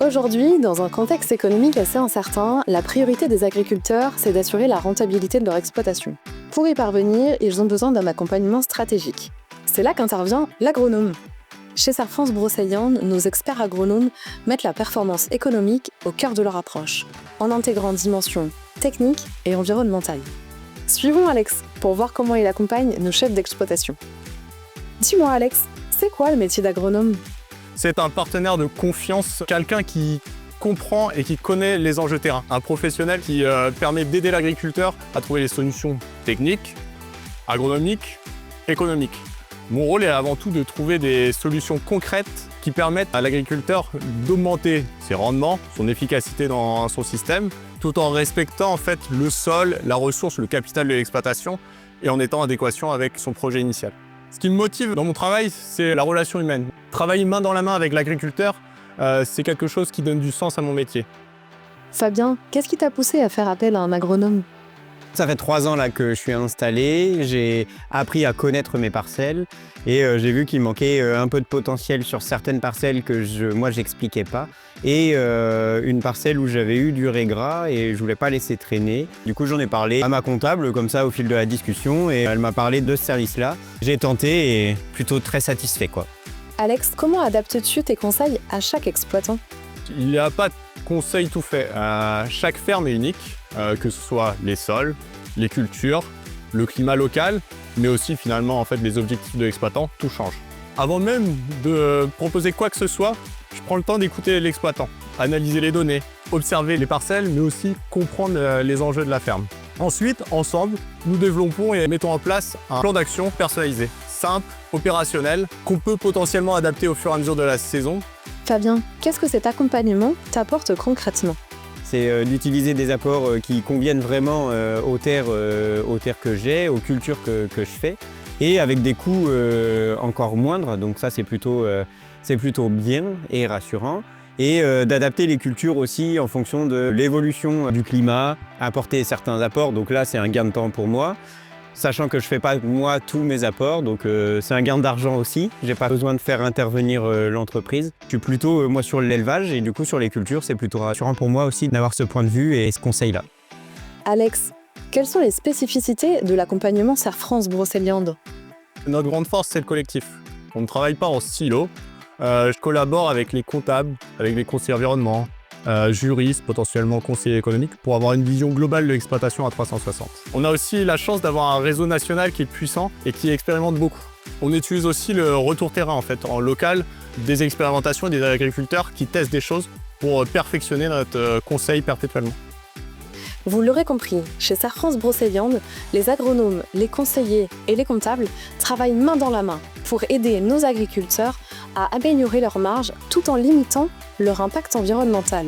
Aujourd'hui, dans un contexte économique assez incertain, la priorité des agriculteurs, c'est d'assurer la rentabilité de leur exploitation. Pour y parvenir, ils ont besoin d'un accompagnement stratégique. C'est là qu'intervient l'agronome. Chez Sarfranc Brocéliande, nos experts agronomes mettent la performance économique au cœur de leur approche, en intégrant dimensions techniques et environnementales. Suivons Alex pour voir comment il accompagne nos chefs d'exploitation. Dis-moi Alex, c'est quoi le métier d'agronome ? C'est un partenaire de confiance, quelqu'un qui comprend et qui connaît les enjeux terrain. Un professionnel qui permet d'aider l'agriculteur à trouver les solutions techniques, agronomiques, économiques. Mon rôle est avant tout de trouver des solutions concrètes qui permettent à l'agriculteur d'augmenter ses rendements, son efficacité dans son système, tout en respectant en fait le sol, la ressource, le capital de l'exploitation et en étant en adéquation avec son projet initial. Ce qui me motive dans mon travail, c'est la relation humaine. Travailler main dans la main avec l'agriculteur, c'est quelque chose qui donne du sens à mon métier. Fabien, qu'est-ce qui t'a poussé à faire appel à un agronome ? Ça fait 3 ans là que je suis installé, j'ai appris à connaître mes parcelles et j'ai vu qu'il manquait un peu de potentiel sur certaines parcelles que moi j'expliquais pas et une parcelle où j'avais eu du régras et je voulais pas laisser traîner. Du coup j'en ai parlé à ma comptable comme ça au fil de la discussion et elle m'a parlé de ce service-là. J'ai tenté et plutôt très satisfait quoi. Alex, comment adaptes-tu tes conseils à chaque exploitant ? Il n'y a pas de conseil tout fait. Chaque ferme est unique, que ce soit les sols, les cultures, le climat local, mais aussi finalement en fait les objectifs de l'exploitant, tout change. Avant même de proposer quoi que ce soit, je prends le temps d'écouter l'exploitant, analyser les données, observer les parcelles, mais aussi comprendre les enjeux de la ferme. Ensuite, ensemble, nous développons et mettons en place un plan d'action personnalisé, simple, opérationnel, qu'on peut potentiellement adapter au fur et à mesure de la saison. Fabien, qu'est-ce que cet accompagnement t'apporte concrètement ? C'est d'utiliser des apports qui conviennent vraiment aux terres que j'ai, aux cultures que je fais, et avec des coûts encore moindres, donc ça c'est plutôt bien et rassurant. Et d'adapter les cultures aussi en fonction de l'évolution du climat, apporter certains apports, donc là c'est un gain de temps pour moi. Sachant que je ne fais pas moi tous mes apports, donc c'est un gain d'argent aussi. Je n'ai pas besoin de faire intervenir l'entreprise. Je suis plutôt moi sur l'élevage et du coup sur les cultures, c'est plutôt rassurant pour moi aussi d'avoir ce point de vue et ce conseil-là. Alex, quelles sont les spécificités de l'accompagnement Sarfranc Brocéliande ? Notre grande force, c'est le collectif. On ne travaille pas en silo. Je collabore avec les comptables, avec les conseillers environnement, juristes, potentiellement conseillers économiques, pour avoir une vision globale de l'exploitation à 360. On a aussi la chance d'avoir un réseau national qui est puissant et qui expérimente beaucoup. On utilise aussi le retour terrain en fait, en local, des expérimentations et des agriculteurs qui testent des choses pour perfectionner notre conseil perpétuellement. Vous l'aurez compris, chez Sarfranc Brocéliande, les agronomes, les conseillers et les comptables travaillent main dans la main pour aider nos agriculteurs à améliorer leurs marges tout en limitant leur impact environnemental.